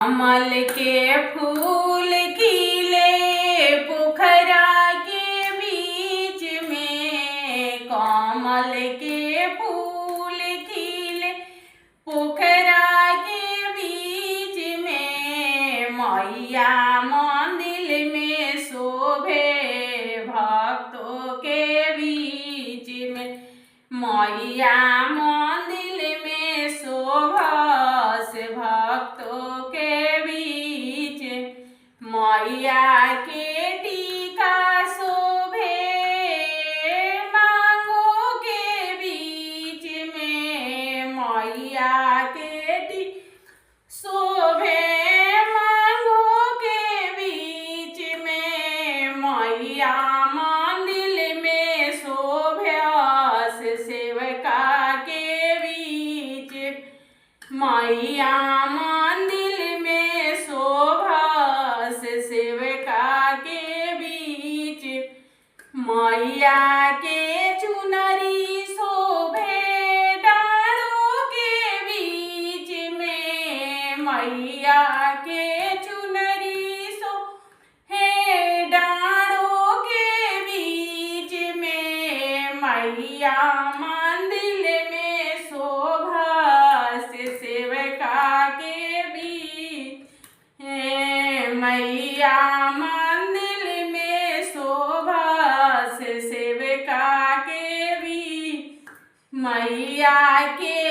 कमल के फूल खिले पोखरा के बीच में, कमल के फूल खिले पोखरा के बीच में, मैया मंदिर में शोभे भक्तों के बीच में, मैया मंदिर में शोभस भक्तों के बीच, मैया के टीका शोभे मांगों के बीच में, मैया के टीका शोभे मांगों के बीच में, मैया मंदिर में शोभस सेवका के बीच, मैया मंदिर में शोभस सेवका के बीच, मैया के चुनरी शोभे डाँड़ों के बीच में, मैया के चुनरी शोभे डाँड़ों के बीच में, मैया मंदिर में शोभस सेवका के बीच, मैया मंदिर में शोभस सेवका के बीच, मैया के